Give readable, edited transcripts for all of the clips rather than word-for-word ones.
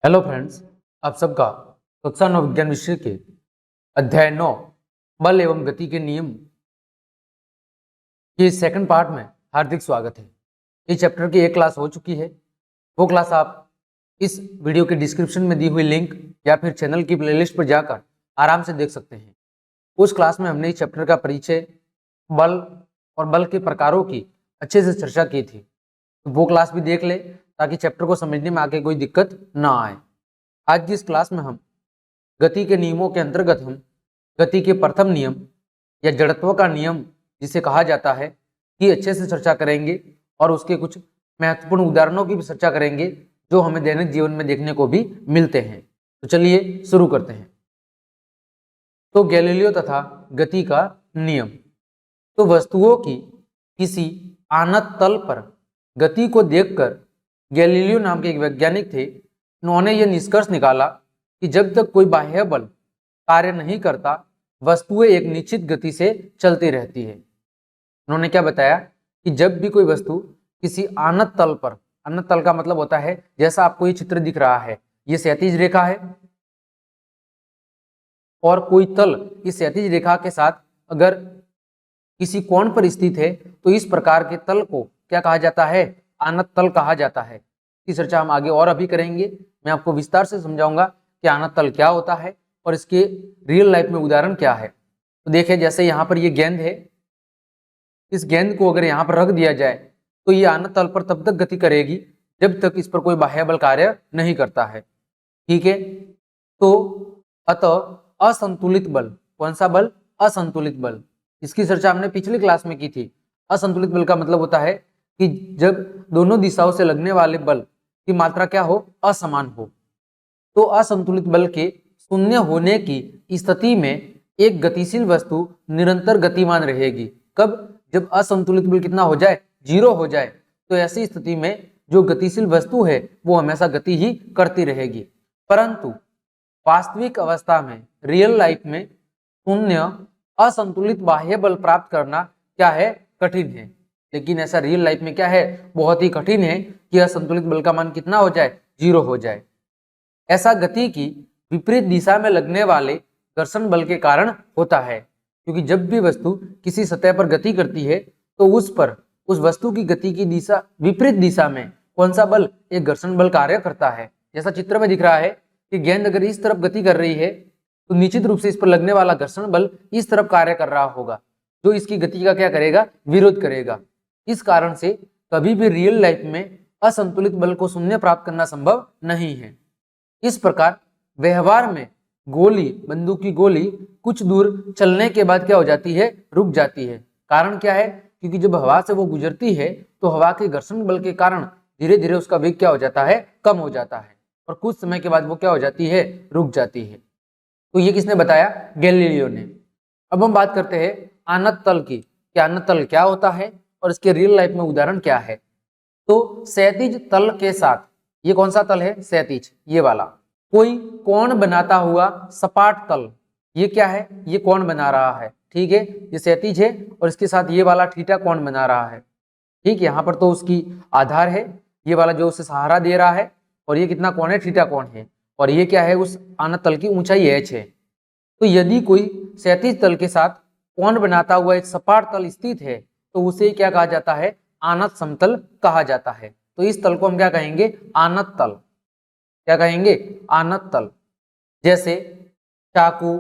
Hello friends, आप सबका कक्षा 9 विज्ञान विषय के अध्याय 9 बल एवं गति के नियम के सेकंड पार्ट में हार्दिक स्वागत है। इस चैप्टर की एक क्लास हो चुकी है। वो क्लास आप इस वीडियो के डिस्क्रिप्शन में दी हुई लिंक या फिर चैनल की प्लेलिस्ट पर जाकर आराम से देख सकते हैं। उस क्लास में हमने इस चैप्टर का परिचय, बल और बल के प्रकारों की अच्छे से चर्चा की थी। तो वो क्लास भी देख ले ताकि चैप्टर को समझने में आगे कोई दिक्कत ना आए। आज की इस क्लास में हम गति के नियमों के अंतर्गत हम गति के प्रथम नियम या जड़त्व का नियम जिसे कहा जाता है की अच्छे से चर्चा करेंगे और उसके कुछ महत्वपूर्ण उदाहरणों की भी चर्चा करेंगे जो हमें दैनिक जीवन में देखने को भी मिलते हैं। तो चलिए शुरू करते हैं। तो गैलीलियो तथा गति का नियम। तो वस्तुओं की किसी आनत तल पर गति को देखकर गैलीलियो नाम के एक वैज्ञानिक थे। उन्होंने यह निष्कर्ष निकाला कि जब तक कोई बाह्य बल कार्य नहीं करता, वस्तुएं एक निश्चित गति से चलती रहती है। उन्होंने क्या बताया कि जब भी कोई वस्तु किसी आनत तल पर, आनत तल का मतलब होता है जैसा आपको ये चित्र दिख रहा है, ये क्षैतिज रेखा है और कोई तल इस क्षैतिज रेखा के साथ अगर किसी कोण पर स्थित है तो इस प्रकार के तल को क्या कहा जाता है? आनत तल कहा जाता है। इसकी चर्चा हम आगे और अभी करेंगे। मैं आपको विस्तार से समझाऊंगा कि आनत तल क्या होता है और इसके रियल लाइफ में उदाहरण क्या है। तो देखिए, जैसे यहाँ पर ये गेंद है, इस गेंद को अगर यहाँ पर रख दिया जाए तो ये आनत तल पर तब तक गति करेगी जब तक इस पर कोई बाह्य बल कार्य नहीं करता है। ठीक है, तो अतः असंतुलित बल, कौन सा बल? असंतुलित बल। इसकी चर्चा हमने पिछली क्लास में की थी। असंतुलित बल का मतलब होता है कि जब दोनों दिशाओं से लगने वाले बल की मात्रा क्या हो? असमान हो। तो असंतुलित बल के शून्य होने की स्थिति में एक गतिशील वस्तु निरंतर गतिमान रहेगी। कब? जब असंतुलित बल कितना हो जाए? 0 हो जाए। तो ऐसी स्थिति में जो गतिशील वस्तु है वो हमेशा गति ही करती रहेगी। परंतु वास्तविक अवस्था में, रियल लाइफ में शून्य असंतुलित बाह्य बल प्राप्त करना क्या है? कठिन है। लेकिन ऐसा रियल लाइफ में क्या है? बहुत ही कठिन है कि असंतुलित बल का मान कितना हो जाए? 0 हो जाए। ऐसा गति की विपरीत दिशा में लगने वाले घर्षण बल के कारण होता है, क्योंकि जब भी वस्तु किसी सतह पर गति करती है तो उस वस्तु की गति की दिशा, विपरीत दिशा में कौन सा बल? एक घर्षण बल कार्य करता है। जैसा चित्र में दिख रहा है कि गेंद अगर इस तरफ गति कर रही है तो निश्चित रूप से इस पर लगने वाला घर्षण बल इस तरफ कार्य कर रहा होगा, जो इसकी गति का क्या करेगा? विरोध करेगा। इस कारण से कभी भी रियल लाइफ में असंतुलित बल को शून्य प्राप्त करना संभव नहीं है। इस प्रकार व्यवहार में गोली, बंदूक की गोली कुछ दूर चलने के बाद क्या हो जाती है? रुक जाती है। कारण क्या है? क्योंकि जब हवा से वो गुजरती है तो हवा के घर्षण बल के कारण धीरे धीरे उसका वेग क्या हो जाता है? कम हो जाता है और कुछ समय के बाद वो क्या हो जाती है? रुक जाती है। तो ये किसने बताया? गैलीलियो ने। अब हम बात करते हैं आनत तल की कि आनत तल क्या होता है और इसके रियल लाइफ में उदाहरण क्या है। तो क्षैतिज तल के साथ, ये कौन सा तल है? क्षैतिज, ये वाला। कोई कोण बनाता हुआ सपाट तल, ये क्या है? ये कोण बना रहा है। ठीक है, ये क्षैतिज है और इसके साथ ये वाला थीटा कोण बना रहा है। ठीक है, यहाँ पर तो उसकी आधार है, ये वाला जो उसे सहारा दे रहा है, और ये कितना कोण है? थीटा कोण है। और ये क्या है? उस आनत तल की ऊंचाई h है। तो यदि कोई क्षैतिज तल के साथ कोण बनाता हुआ एक सपाट तल स्थित है तो उसे क्या कहा जाता है? आनत समतल कहा जाता है। तो इस तल को हम क्या कहेंगे? आनत तल। क्या कहेंगे? आनत तल। जैसे चाकू,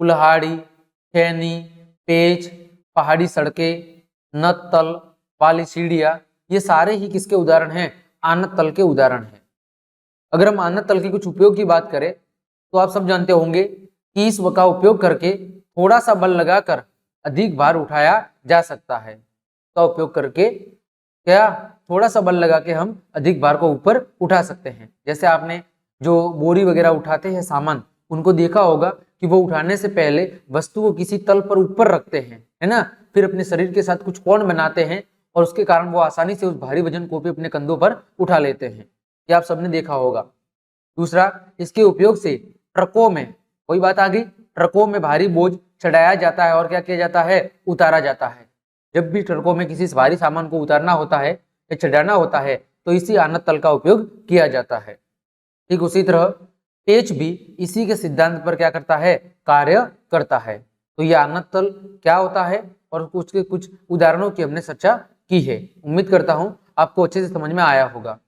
कुल्हाड़ी, खैनी, पेच, पहाड़ी सड़कें, नत तल वाली सीढ़ियां, ये सारे ही किसके उदाहरण हैं? आनत तल के उदाहरण हैं। अगर हम आनत तल के कुछ उपयोग की बात करें तो आप सब जानते होंगे कि इस का उपयोग करके थोड़ा सा बल लगाकर अधिक भार उठाया जा सकता है। का उपयोग करके क्या? थोड़ा सा बल लगा के हम अधिक भार को ऊपर उठा सकते हैं। जैसे आपने जो बोरी वगैरह उठाते हैं सामान, उनको देखा होगा कि वो उठाने से पहले वस्तु को किसी तल पर ऊपर रखते हैं, है ना? फिर अपने शरीर के साथ कुछ कोण बनाते हैं और उसके कारण वो आसानी से उस भारी वजन को भी अपने कंधों पर उठा लेते हैं। ये आप सबने देखा होगा। दूसरा, इसके उपयोग से ट्रकों में, कोई बात आ गई, ट्रकों में भारी बोझ चढ़ाया जाता है और क्या किया जाता है? उतारा जाता है। जब भी ट्रकों में किसी भारी सामान को उतारना होता है या चढ़ाना होता है तो इसी आनत तल का उपयोग किया जाता है। ठीक उसी तरह पेच भी इसी के सिद्धांत पर क्या करता है, कार्य करता है। तो ये आनत तल क्या होता है और उसके कुछ उदाहरणों की हमने चर्चा की है। उम्मीद करता हूं आपको अच्छे से समझ में आया होगा।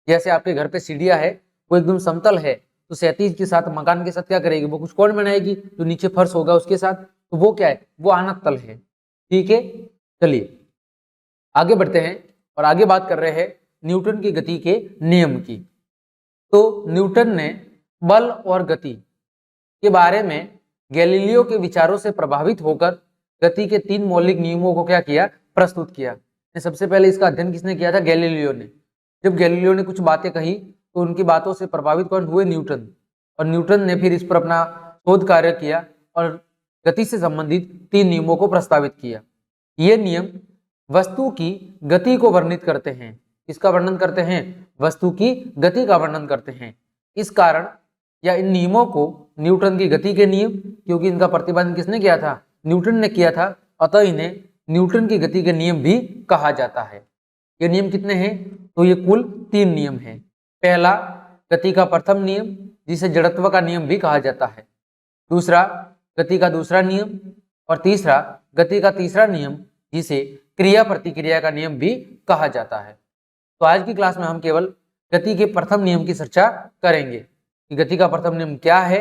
जैसे आपके घर पे सीढ़ियां है, वो एकदम समतल है, तो क्षैतिज के साथ मकान के साथ क्या करेगी, वो कुछ कोण बनाएगी, जो नीचे फर्श होगा उसके साथ, तो वो क्या है, वो आनत तल है। ठीक है, चलिए आगे बढ़ते हैं और आगे बात कर रहे हैं न्यूटन की गति के नियम की। तो न्यूटन ने बल और गति के बारे में गैलीलियो के विचारों से प्रभावित होकर गति के 3 मौलिक नियमों को क्या किया, प्रस्तुत किया। सबसे पहले इसका अध्ययन किसने किया था, गैलीलियो ने। जब गैलीलियो ने कुछ बातें कही तो उनकी बातों से प्रभावित कौन हुए, न्यूटन। और न्यूटन ने फिर इस पर अपना शोध कार्य किया और गति से संबंधित 3 नियमों को प्रस्तावित किया। ये नियम वस्तु की गति को वर्णित करते हैं। इसका वर्णन करते हैं, वस्तु की गति का वर्णन करते हैं। इस कारण या इन नियमों को न्यूटन की गति के नियम, क्योंकि इनका प्रतिपादन किसने किया था, न्यूटन ने किया था, अतः इन्हें न्यूटन की गति के नियम भी कहा जाता है। ये नियम कितने हैं, तो ये कुल 3 नियम हैं। पहला गति का प्रथम नियम, जिसे जड़त्व का नियम भी कहा जाता है। दूसरा गति का दूसरा नियम, और तीसरा गति का तीसरा नियम, जिसे क्रिया प्रतिक्रिया का नियम भी कहा जाता है। तो आज की क्लास में हम केवल गति के प्रथम नियम की चर्चा करेंगे कि गति का प्रथम नियम क्या है,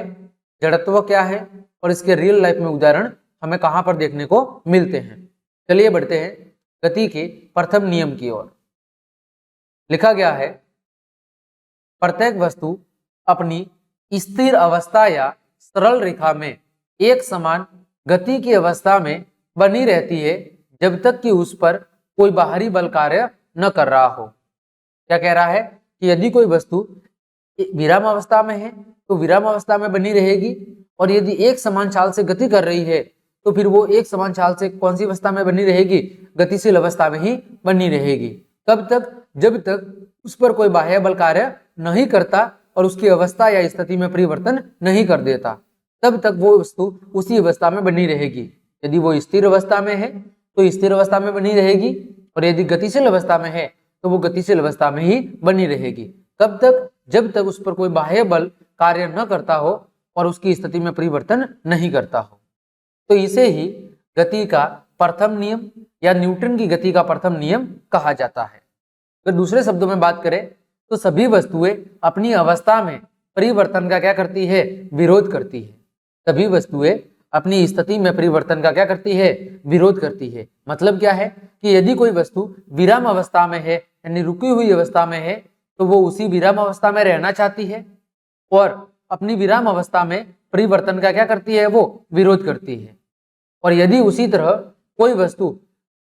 जड़त्व क्या है, और इसके रियल लाइफ में उदाहरण हमें कहां पर देखने को मिलते हैं। चलिए बढ़ते हैं गति के प्रथम नियम की ओर। लिखा गया है, प्रत्येक वस्तु अपनी स्थिर अवस्था या सरल रेखा में एक समान गति की अवस्था में बनी रहती है जब तक कि उस पर कोई बाहरी बल कार्य न कर रहा हो। क्या कह रहा है कि यदि कोई वस्तु विराम अवस्था में है तो विराम अवस्था में बनी रहेगी, और यदि एक समान चाल से गति कर रही है तो फिर वो एक समान चाल से कौन सी अवस्था में बनी रहेगी, गतिशील अवस्था में ही बनी रहेगी। कब तक, जब तक उस पर कोई बाह्य बल कार्य नहीं करता और उसकी अवस्था या स्थिति में परिवर्तन नहीं कर देता, तब तक वो वस्तु उसी अवस्था में बनी रहेगी। यदि वो स्थिर अवस्था में है तो स्थिर अवस्था में बनी रहेगी, और यदि गतिशील अवस्था में है तो वो गतिशील अवस्था में ही बनी रहेगी। कब तक, जब तक उस पर कोई बाह्य बल कार्य न करता हो और उसकी स्थिति में परिवर्तन नहीं करता हो। तो इसे ही गति का प्रथम नियम या न्यूटन की गति का प्रथम नियम कहा जाता है। अगर दूसरे शब्दों में बात करें तो सभी वस्तुएं अपनी अवस्था में परिवर्तन का क्या करती है, विरोध करती है। सभी वस्तुएं अपनी स्थिति में परिवर्तन का क्या करती है, विरोध करती है। मतलब क्या है कि यदि कोई वस्तु विराम अवस्था में है, यानी रुकी हुई अवस्था में है, तो वो उसी विराम अवस्था में रहना चाहती है, और अपनी विराम अवस्था में परिवर्तन का क्या करती है, वो विरोध करती है। और यदि उसी तरह कोई वस्तु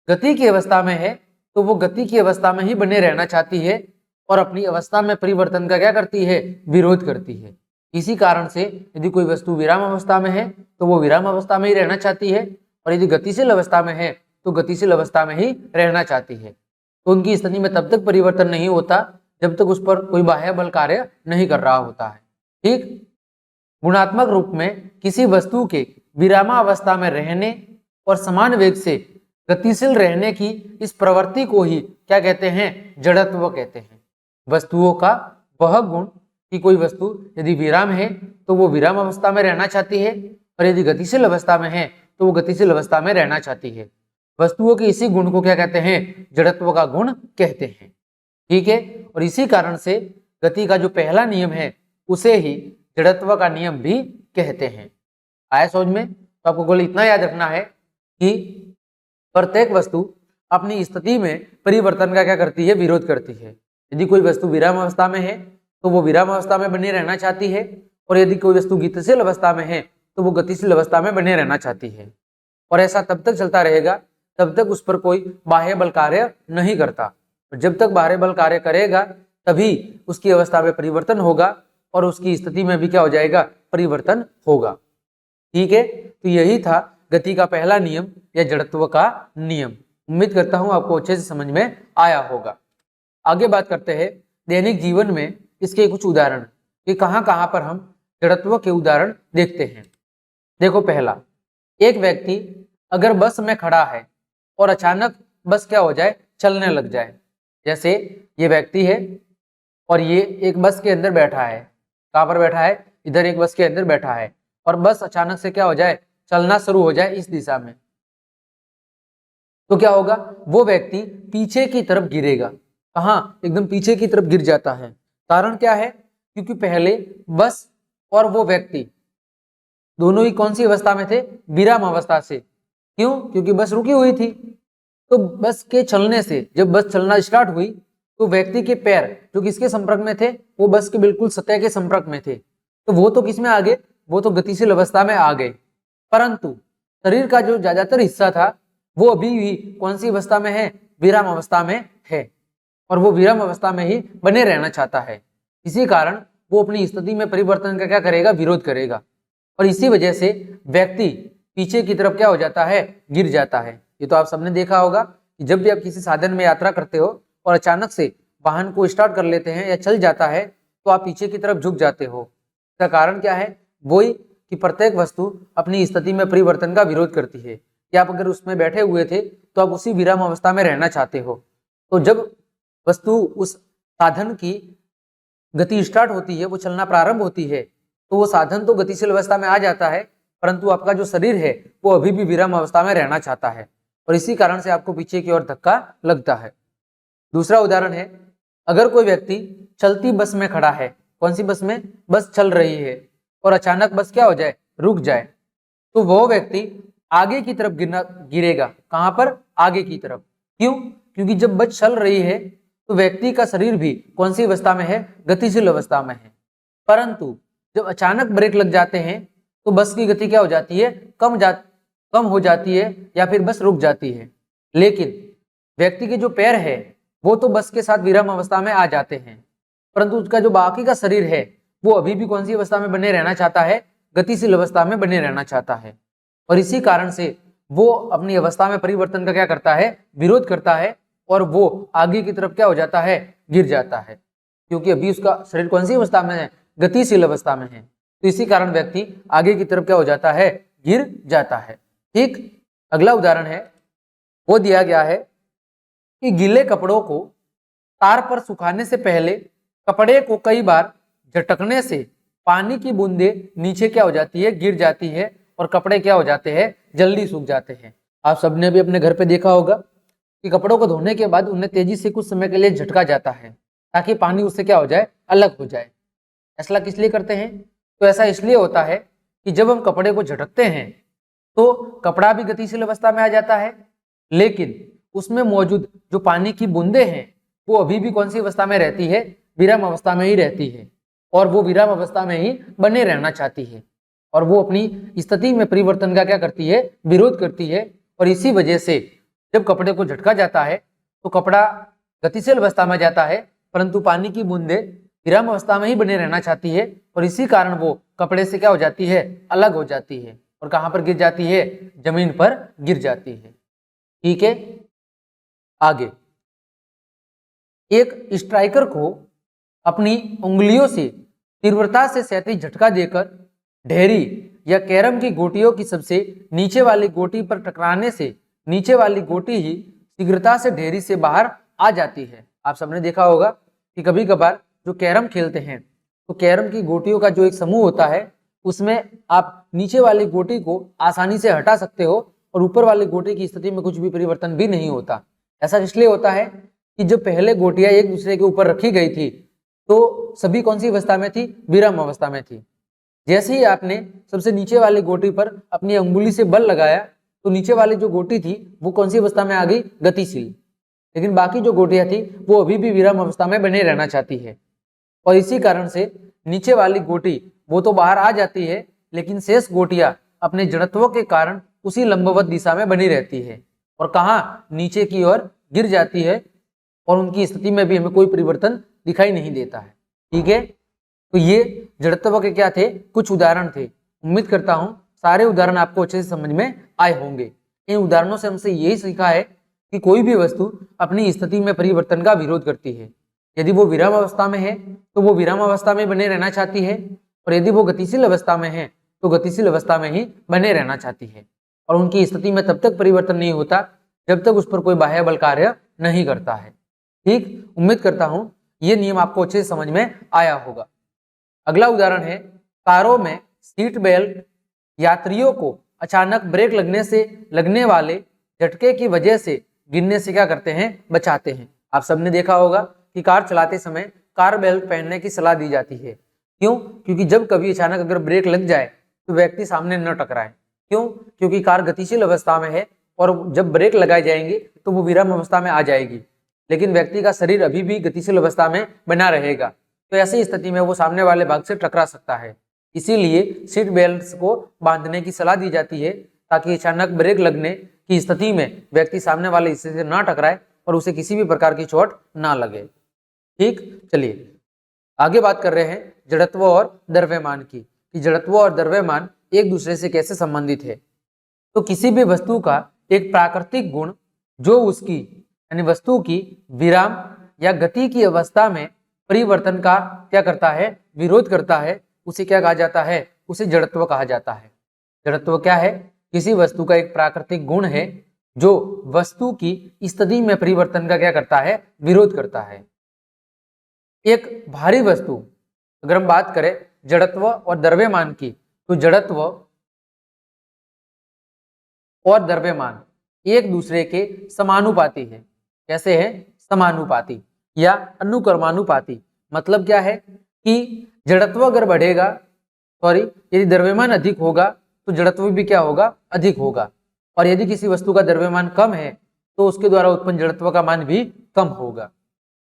गति की अवस्था में है तो वो गति की अवस्था में ही बने रहना चाहती है, और अपनी अवस्था में परिवर्तन का क्या करती है, विरोध करती है। इसी कारण से यदि कोई वस्तु विराम अवस्था में है तो वो विराम अवस्था में ही रहना चाहती है, और यदि गतिशील अवस्था में है तो गतिशील अवस्था में ही रहना चाहती है। तो उनकी स्थिति में तब तक परिवर्तन नहीं होता जब तक उस पर कोई बाह्य बल कार्य नहीं कर रहा होता है। ठीक, गुणात्मक रूप में किसी वस्तु के विरामावस्था में रहने और समान वेग से गतिशील रहने की इस प्रवृत्ति को ही क्या कहते हैं, जड़त्व कहते हैं। वस्तुओं का वह गुण कि कोई वस्तु यदि विराम है तो वो विराम अवस्था में रहना चाहती है, और यदि गतिशील अवस्था में है तो वो गतिशील अवस्था में रहना चाहती है। वस्तुओं के इसी गुण को क्या कहते हैं, जड़त्व का गुण कहते हैं। ठीक है, और इसी कारण से गति का जो पहला नियम है उसे ही जड़त्व का नियम भी कहते हैं। आया समझ में? तो आपको केवल इतना याद रखना है कि प्रत्येक वस्तु अपनी स्थिति में परिवर्तन का क्या करती है, विरोध करती है। यदि कोई वस्तु विराम अवस्था में है तो वो विराम अवस्था में बने रहना चाहती है, और यदि कोई वस्तु गतिशील अवस्था में है तो वो गतिशील अवस्था में बने रहना चाहती है। और ऐसा तब तक चलता रहेगा तब तक उस पर कोई बाह्य बल कार्य नहीं करता। जब तक बाह्य बल कार्य करेगा तभी उसकी अवस्था में परिवर्तन होगा, और उसकी स्थिति में भी क्या हो जाएगा, परिवर्तन होगा। ठीक है, तो यही था गति का पहला नियम या जड़त्व का नियम। उम्मीद करता हूं आपको अच्छे से समझ में आया होगा। आगे बात करते हैं दैनिक जीवन में इसके कुछ उदाहरण कि कहां कहां पर हम जड़त्व के उदाहरण देखते हैं। देखो, पहला, एक व्यक्ति अगर बस में खड़ा है और अचानक बस क्या हो जाए, चलने लग जाए। जैसे ये व्यक्ति है और ये एक बस के अंदर बैठा है, कहाँ पर बैठा है, इधर एक बस के अंदर बैठा है, और बस अचानक से क्या हो जाए, चलना शुरू हो जाए इस दिशा में, तो क्या होगा, वो व्यक्ति पीछे की तरफ गिरेगा। कहाँ, एकदम पीछे की तरफ गिर जाता है। कारण क्या है, क्योंकि पहले बस और वो व्यक्ति दोनों ही कौन सी अवस्था में थे, विराम अवस्था से। क्यों, क्योंकि बस रुकी हुई थी। तो बस के चलने से, जब बस चलना स्टार्ट हुई, तो व्यक्ति के पैर जो किसके संपर्क में थे, वो बस के बिल्कुल सतह के संपर्क में थे। तो वो तो किस में आ गए, वो तो गतिशील अवस्था में आ गए, परंतु शरीर का जो ज्यादातर हिस्सा था वो अभी भी कौन सी अवस्था में है, विराम अवस्था में है, और वो विराम अवस्था में ही बने रहना चाहता है। इसी कारण वो अपनी स्थिति में परिवर्तन का क्या करेगा, विरोध करेगा, और इसी वजह से व्यक्ति पीछे की तरफ क्या हो जाता है, गिर जाता है। ये तो आप सबने देखा होगा कि जब भी आप किसी साधन में यात्रा करते हो और अचानक से वाहन को स्टार्ट कर लेते हैं या चल जाता है, तो आप पीछे की तरफ झुक जाते हो। इसका कारण क्या है, वही कि प्रत्येक वस्तु अपनी स्थिति में परिवर्तन का विरोध करती है, कि आप अगर उसमें बैठे हुए थे तो आप उसी विराम अवस्था में रहना चाहते हो। तो जब वस्तु उस साधन की गति स्टार्ट होती है, वो चलना प्रारंभ होती है, तो वो साधन तो गतिशील अवस्था में आ जाता है, परंतु आपका जो शरीर है वो अभी भी विराम अवस्था में रहना चाहता है, और इसी कारण से आपको पीछे की ओर धक्का लगता है। दूसरा उदाहरण है, अगर कोई व्यक्ति चलती बस में खड़ा है, कौन सी बस में, बस चल रही है, और अचानक बस क्या हो जाए, रुक जाए, तो वो व्यक्ति आगे की तरफ गिरेगा। कहां पर, आगे की तरफ। क्यों, क्योंकि जब बस चल रही है तो व्यक्ति का शरीर भी कौन सी अवस्था में है, गतिशील अवस्था में है, परंतु जब अचानक ब्रेक लग जाते हैं तो बस की गति क्या हो जाती है, कम हो जाती है, या फिर बस रुक जाती है। लेकिन व्यक्ति के जो पैर है वो तो बस के साथ विराम अवस्था में आ जाते हैं, परंतु उसका जो बाकी का शरीर है वो अभी भी कौन सी अवस्था में बने रहना चाहता है, गतिशील अवस्था में बने रहना चाहता है, और इसी कारण से वो अपनी अवस्था में परिवर्तन का क्या करता है, विरोध करता है, और वो आगे की तरफ क्या हो जाता है, गिर जाता है, क्योंकि अभी उसका शरीर कौन सी अवस्था में है, गतिशील अवस्था में है। तो इसी कारण व्यक्ति आगे की तरफ क्या हो जाता है, गिर जाता है। ठीक, अगला उदाहरण है, वो दिया गया है कि गीले कपड़ों को तार पर सुखाने से पहले कपड़े को कई बार झटकने से पानी की बूंदे नीचे क्या हो जाती है, गिर जाती है, और कपड़े क्या हो जाते हैं, जल्दी सूख जाते हैं। आप सबने भी अपने घर पे देखा होगा कि कपड़ों को धोने के बाद उन्हें तेजी से कुछ समय के लिए झटका जाता है, ताकि पानी उससे क्या हो जाए, अलग हो जाए। ऐसा किस लिए करते हैं, तो ऐसा इसलिए होता है कि जब हम कपड़े को झटकते हैं तो कपड़ा भी गतिशील अवस्था में आ जाता है, लेकिन उसमें मौजूद जो पानी की बूंदे हैं वो अभी भी कौन सी अवस्था में रहती है, विराम अवस्था में ही रहती है, और वो विराम अवस्था में ही बने रहना चाहती है, और वो अपनी स्थिति में परिवर्तन का क्या करती है, विरोध करती है। और इसी वजह से जब कपड़े को झटका जाता है तो कपड़ा गतिशील अवस्था में जाता है, परंतु पानी की बूंदे विराम अवस्था में ही बने रहना चाहती है, और इसी कारण वो कपड़े से क्या हो जाती है, अलग हो जाती है, और कहां पर गिर जाती है, जमीन पर गिर जाती है। ठीक है, आगे एक स्ट्राइकर को अपनी उंगलियों से तीव्रता से क्षैतिज झटका देकर ढेरी या कैरम की गोटियों की सबसे नीचे वाली गोटी पर टकराने से नीचे वाली गोटी ही शीघ्रता से ढेरी से बाहर आ जाती है। आप सबने देखा होगा कि कभी कभार जो कैरम खेलते हैं तो कैरम की गोटियों का जो एक समूह होता है उसमें आप नीचे वाली गोटी को आसानी से हटा सकते हो, और ऊपर वाली गोटी की स्थिति में कुछ भी परिवर्तन भी नहीं होता। ऐसा इसलिए होता है कि जब पहले गोटियां एक दूसरे के ऊपर रखी गई थी तो सभी कौन सी अवस्था में थी, विराम अवस्था में थी। जैसे ही आपने सबसे नीचे वाली गोटी पर अपनी अंगुली से बल लगाया तो नीचे वाली जो गोटी थी वो कौन सी अवस्था में आ गई, गतिशील, लेकिन बाकी जो गोटियां थी वो अभी भी विराम अवस्था में बने रहना चाहती है, और इसी कारण से नीचे वाली गोटी वो तो बाहर आ जाती है, लेकिन शेष गोटियां अपने जड़त्व के कारण उसी लंबवत दिशा में बनी रहती है, और कहाँ, नीचे की ओर गिर जाती है, और उनकी स्थिति में भी हमें कोई परिवर्तन दिखाई नहीं देता है। ठीक है, तो ये जड़त्व के क्या थे, कुछ उदाहरण थे। उम्मीद करता हूं सारे उदाहरण आपको अच्छे से समझ में आए होंगे। इन उदाहरणों से हमसे यही सीखा है कि कोई भी वस्तु अपनी स्थिति में परिवर्तन का विरोध करती है। यदि वो विराम अवस्था में है तो वो विराम अवस्था में बने रहना चाहती है, और यदि वो गतिशील अवस्था में है तो गतिशील अवस्था में ही बने रहना चाहती है, और उनकी स्थिति में तब तक परिवर्तन नहीं होता जब तक उस पर कोई बाह्य बल कार्य नहीं करता है। ठीक, उम्मीद करता हूं ये नियम आपको अच्छे से समझ में आया होगा। अगला उदाहरण है, कारों में सीट बेल्ट यात्रियों को अचानक ब्रेक लगने से लगने वाले झटके की वजह से गिरने से क्या करते हैं, बचाते हैं। आप सबने देखा होगा कि कार चलाते समय कार बेल्ट पहनने की सलाह दी जाती है। क्यों? क्योंकि जब कभी अचानक अगर ब्रेक लग जाए तो व्यक्ति सामने न टकराए। क्यों? क्योंकि कार गतिशील अवस्था में है और जब ब्रेक लगाए जाएंगे तो वो विराम अवस्था में आ जाएगी, लेकिन व्यक्ति का शरीर अभी भी गतिशील अवस्था में बना रहेगा। तो ऐसी स्थिति में वो सामने वाले भाग से टकरा सकता है। इसीलिए सीट बेल्ट को बांधने की सलाह दी जाती है ताकि अचानक ब्रेक लगने की स्थिति में व्यक्ति सामने वाले हिस्से से ना टकराए और उसे किसी भी प्रकार की चोट ना लगे। ठीक, चलिए आगे बात कर रहे हैं जड़त्व और द्रव्यमान की, कि जड़त्व और द्रव्यमान एक दूसरे से कैसे संबंधित है। तो किसी भी वस्तु का एक प्राकृतिक गुण जो उसकी यानी वस्तु की विराम या गति की अवस्था में परिवर्तन का क्या करता है, विरोध करता है, उसे क्या कहा जाता है, उसे जड़त्व कहा जाता है। जड़त्व क्या है? किसी वस्तु का एक प्राकृतिक गुण है जो वस्तु की स्थिति में परिवर्तन का क्या करता है, विरोध करता है। एक भारी वस्तु, अगर हम बात करें जड़त्व और द्रव्यमान की, तो जड़त्व और द्रव्यमान एक दूसरे के समानुपाती है। कैसे है? समानुपाती या अनुक्रमानुपाती। मतलब क्या है कि जड़त्व अगर बढ़ेगा, यदि द्रव्यमान अधिक होगा तो जड़त्व भी क्या होगा, अधिक होगा। और यदि किसी वस्तु का द्रव्यमान कम है तो उसके द्वारा उत्पन्न जड़त्व का मान भी कम होगा।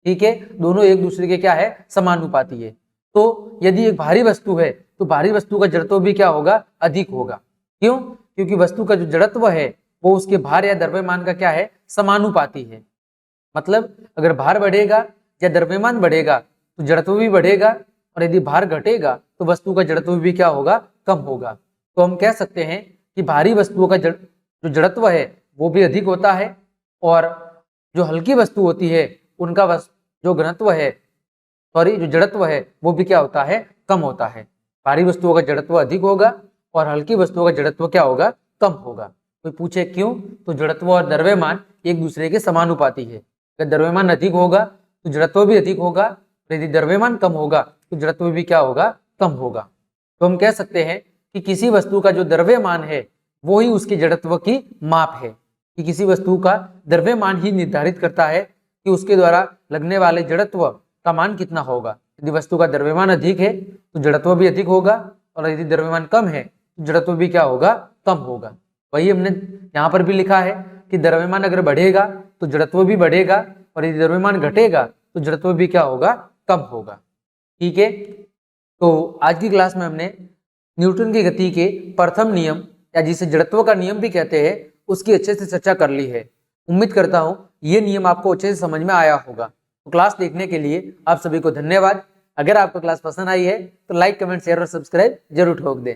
ठीक है, दोनों एक दूसरे के क्या है, समानुपाती है। तो यदि एक भारी वस्तु है तो भारी वस्तु का जड़त्व भी क्या होगा, अधिक होगा। क्यों? क्योंकि वस्तु का जो जड़त्व है वो उसके भार या द्रव्यमान का क्या है, समानुपाती है। मतलब अगर भार बढ़ेगा या द्रव्यमान बढ़ेगा तो जड़त्व भी बढ़ेगा, और यदि भार घटेगा तो वस्तु का जड़त्व भी क्या होगा, कम होगा। तो हम कह सकते हैं कि भारी वस्तुओं का जो जड़त्व है वो भी अधिक होता है, और जो हल्की वस्तु होती है उनका जो घनत्व है जो जड़त्व है वो भी क्या होता है, कम होता है। भारी वस्तुओं का जड़त्व अधिक होगा और हल्की वस्तुओं का जड़त्व क्या होगा, कम होगा। कोई पूछे क्यों? तो जड़त्व और द्रव्यमान एक दूसरे के समानुपाती है। अगर द्रव्यमान अधिक होगा तो जड़त्व भी अधिक होगा, यदि द्रव्यमान कम होगा तो जड़त्व भी क्या होगा, कम होगा। तो हम कह सकते हैं कि किसी वस्तु का जो द्रव्यमान है वो ही उसके जड़त्व की माप है, कि किसी वस्तु का द्रव्यमान ही निर्धारित करता है कि उसके द्वारा लगने वाले जड़त्व का मान कितना होगा। यदि वस्तु का द्रव्यमान अधिक है तो जड़त्व भी अधिक होगा, और यदि द्रव्यमान कम है तो जड़त्व भी क्या होगा, कम होगा। वही हमने यहाँ पर भी लिखा है कि द्रव्यमान अगर बढ़ेगा तो जड़त्व भी बढ़ेगा, और यदि द्रव्यमान घटेगा तो जड़त्व भी क्या होगा, कम होगा। ठीक है, तो आज की क्लास में हमने न्यूटन की गति के प्रथम नियम या जिसे जड़त्व का नियम भी कहते हैं उसकी अच्छे से चर्चा कर ली है। उम्मीद करता हूं ये नियम आपको अच्छे से समझ में आया होगा। तो क्लास देखने के लिए आप सभी को धन्यवाद। अगर आपको क्लास पसंद आई है तो लाइक, कमेंट, शेयर और सब्सक्राइब जरूर ठोक दें।